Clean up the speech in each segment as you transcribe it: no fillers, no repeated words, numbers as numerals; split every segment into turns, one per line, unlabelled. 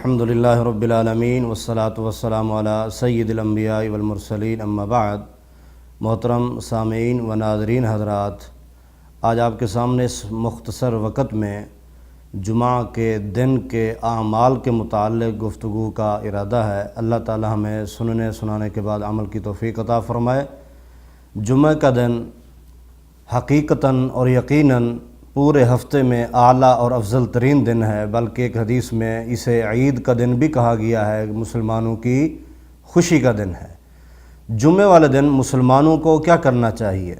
الحمد للہ رب العالمین والصلاة والسلام علی سید الانبیاء والمرسلین اما بعد۔ محترم سامعین و ناظرین حضرات، آج آپ کے سامنے اس مختصر وقت میں جمعہ کے دن کے اعمال کے متعلق گفتگو کا ارادہ ہے۔ اللہ تعالی ہمیں سننے سنانے کے بعد عمل کی توفیق عطا فرمائے۔ جمعہ کا دن حقیقتاً اور یقیناً پورے ہفتے میں اعلیٰ اور افضل ترین دن ہے، بلکہ ایک حدیث میں اسے عید کا دن بھی کہا گیا ہے، مسلمانوں کی خوشی کا دن ہے۔ جمعے والے دن مسلمانوں کو کیا کرنا چاہیے؟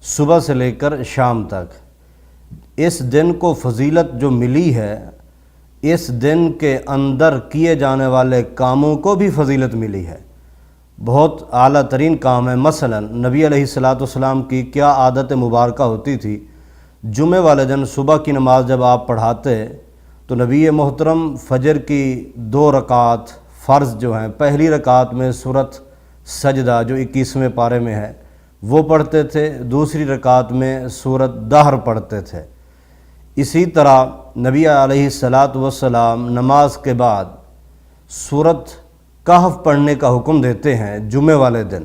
صبح سے لے کر شام تک اس دن کو فضیلت جو ملی ہے، اس دن کے اندر کیے جانے والے کاموں کو بھی فضیلت ملی ہے، بہت اعلیٰ ترین کام ہے۔ مثلا نبی علیہ السلام کی کیا عادت مبارکہ ہوتی تھی؟ جمعے والے دن صبح کی نماز جب آپ پڑھاتے تو نبی محترم فجر کی 2 رکعت فرض جو ہیں، پہلی رکعت میں سورۃ سجدہ جو 21ویں پارے میں ہے وہ پڑھتے تھے، دوسری رکعت میں سورۃ دہر پڑھتے تھے۔ اسی طرح نبی علیہ السلام نماز کے بعد سورۃ کہف پڑھنے کا حکم دیتے ہیں جمعے والے دن،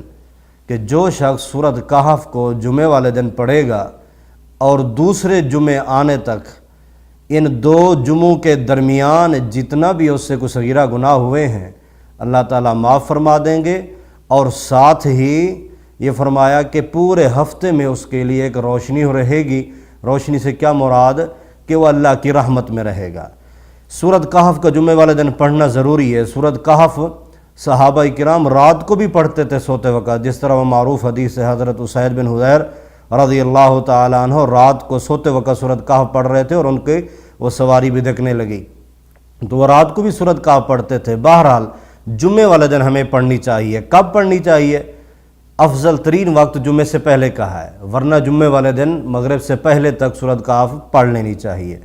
کہ جو شخص سورۃ کہف کو جمعے والے دن پڑھے گا اور دوسرے جمعے آنے تک ان 2 جمعوں کے درمیان جتنا بھی اس سے کوئی صغیرہ گناہ ہوئے ہیں اللہ تعالیٰ معاف فرما دیں گے، اور ساتھ ہی یہ فرمایا کہ پورے ہفتے میں اس کے لیے ایک روشنی رہے گی۔ روشنی سے کیا مراد؟ کہ وہ اللہ کی رحمت میں رہے گا۔ سورۃ کہف کا جمعے والے دن پڑھنا ضروری ہے۔ سورۃ کہف صحابہ کرام رات کو بھی پڑھتے تھے سوتے وقت، جس طرح وہ معروف حدیث ہے، حضرت اسید بن حضیر رضی اللہ تعالیٰ عنہ رات کو سوتے وقت سورۃ کہف پڑھ رہے تھے اور ان کے وہ سواری بھی دیکھنے لگی، تو وہ رات کو بھی سورۃ کہف پڑھتے تھے۔ بہرحال جمعے والے دن ہمیں پڑھنی چاہیے۔ کب پڑھنی چاہیے؟ افضل ترین وقت جمعے سے پہلے کا ہے، ورنہ جمعے والے دن مغرب سے پہلے تک سورۃ کہف پڑھ لینی چاہیے۔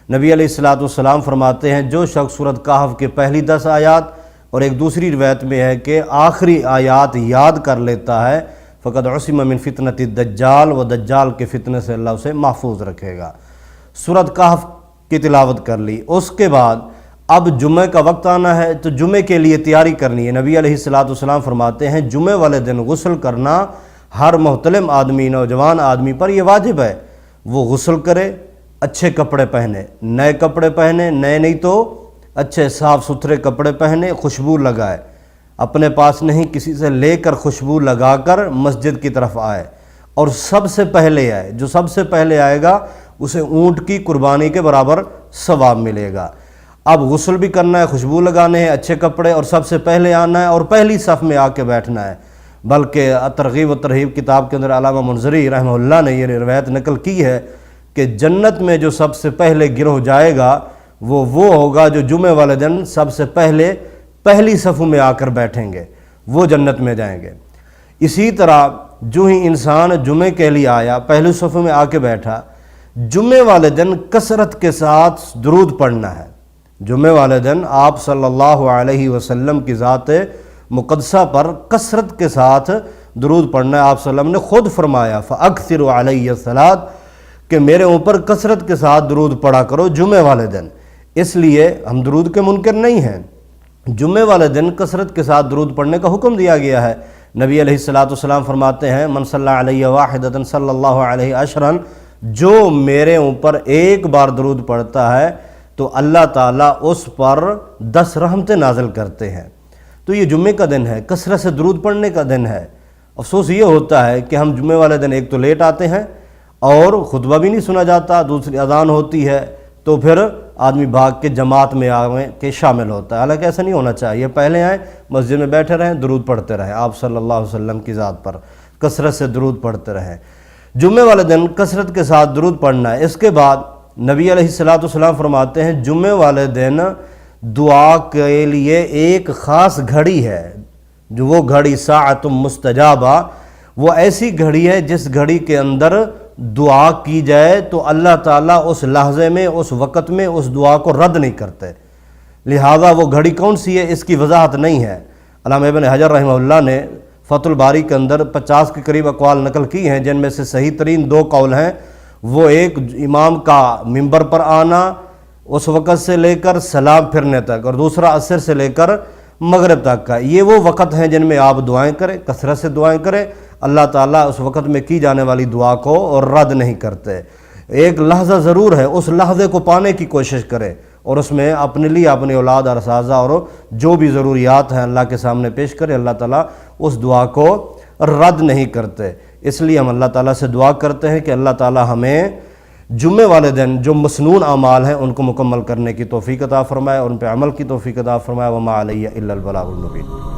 نبی علیہ السلام فرماتے ہیں جو شخص سورۃ کہف کے پہلی 10 آیات اور ایک دوسری روایت میں ہے کہ آخری آیات یاد کر لیتا ہے، فقد عصم من فتنۃ الدجال، و دجال کے فتنے سے اللہ اسے محفوظ رکھے گا۔ سورۃ کہف کی تلاوت کر لی، اس کے بعد اب جمعہ کا وقت آنا ہے تو جمعے کے لیے تیاری کرنی ہے۔ نبی علیہ السلام فرماتے ہیں جمعے والے دن غسل کرنا ہر محتلم آدمی، نوجوان آدمی پر یہ واجب ہے۔ وہ غسل کرے، اچھے کپڑے پہنے، نئے کپڑے پہنے، نئے نہیں تو اچھے صاف ستھرے کپڑے پہنے، خوشبو لگائے، اپنے پاس نہیں کسی سے لے کر خوشبو لگا کر مسجد کی طرف آئے، اور سب سے پہلے آئے۔ جو سب سے پہلے آئے گا اسے اونٹ کی قربانی کے برابر ثواب ملے گا۔ اب غسل بھی کرنا ہے، خوشبو لگانے ہیں، اچھے کپڑے، اور سب سے پہلے آنا ہے اور پہلی صف میں آ کے بیٹھنا ہے۔ بلکہ ترغیب و ترہیب کتاب کے اندر علامہ منذری رحمہ اللہ نے یہ روایت نقل کی ہے کہ جنت میں جو سب سے پہلے گروہ جائے گا وہ ہوگا جو جمعے والے دن سب سے پہلے پہلی صفوں میں آ کر بیٹھیں گے، وہ جنت میں جائیں گے۔ اسی طرح جو ہی انسان جمعے کے لیے آیا، پہلی صفوں میں آ کے بیٹھا، جمعے والے دن کثرت کے ساتھ درود پڑھنا ہے۔ جمعے والے دن آپ صلی اللہ علیہ وسلم کی ذات مقدسہ پر کثرت کے ساتھ درود پڑھنا ہے۔ آپ صلی اللہ علیہ وسلم نے خود فرمایا فَأَكْثِرُ عَلَيَّ الصَّلَاةَ، کہ میرے اوپر کثرت کے ساتھ درود پڑھا کرو جمعے والے دن۔ اس لیے ہم درود کے منکر نہیں ہیں، جمعے والے دن کثرت کے ساتھ درود پڑھنے کا حکم دیا گیا ہے۔ نبی علیہ السلام فرماتے ہیں من صلی علیہ واحدۃ صلی اللہ علیہ عشرا، جو میرے اوپر ایک بار درود پڑھتا ہے تو اللہ تعالیٰ اس پر 10 رحمتیں نازل کرتے ہیں۔ تو یہ جمعے کا دن ہے، کثرت سے درود پڑھنے کا دن ہے۔ افسوس یہ ہوتا ہے کہ ہم جمعے والے دن ایک تو لیٹ آتے ہیں اور خطبہ بھی نہیں سنا جاتا، دوسری اذان ہوتی ہے تو پھر آدمی بھاگ کے جماعت میں آویں کہ شامل ہوتا ہے۔ حالانکہ ایسا نہیں ہونا چاہیے، پہلے آئیں، مسجد میں بیٹھے رہیں، درود پڑھتے رہیں، آپ صلی اللہ علیہ وسلم کی ذات پر کثرت سے درود پڑھتے رہیں۔ جمعے والے دن کثرت کے ساتھ درود پڑھنا ہے۔ اس کے بعد نبی علیہ السلام فرماتے ہیں جمعے والے دن دعا کے لیے ایک خاص گھڑی ہے، جو وہ گھڑی ساعۃ مستجابہ، وہ ایسی گھڑی ہے جس گھڑی کے اندر دعا کی جائے تو اللہ تعالیٰ اس لحظے میں، اس وقت میں اس دعا کو رد نہیں کرتے۔ لہذا وہ گھڑی کون سی ہے اس کی وضاحت نہیں ہے۔ علامہ ابن حجر رحمہ اللہ نے فتح الباری کے اندر 50 کے قریب اقوال نقل کی ہیں، جن میں سے صحیح ترین 2 قول ہیں۔ وہ ایک امام کا منبر پر آنا اس وقت سے لے کر سلام پھرنے تک، اور دوسرا عصر سے لے کر مغرب تک کا، یہ وہ وقت ہیں جن میں آپ دعائیں کریں، کثرت سے دعائیں کریں۔ اللہ تعالیٰ اس وقت میں کی جانے والی دعا کو رد نہیں کرتے۔ ایک لحظہ ضرور ہے، اس لحظے کو پانے کی کوشش کریں اور اس میں اپنے لیے، اپنی اولاد اور اساتذہ اور جو بھی ضروریات ہیں اللہ کے سامنے پیش کریں۔ اللہ تعالیٰ اس دعا کو رد نہیں کرتے۔ اس لیے ہم اللہ تعالیٰ سے دعا کرتے ہیں کہ اللہ تعالیٰ ہمیں جمعے والے دن جو مسنون اعمال ہیں ان کو مکمل کرنے کی توفیق عطا فرمائے اور ان پہ عمل کی توفیق عطا فرمائے۔ وما علیہ الا البلاغ المبین۔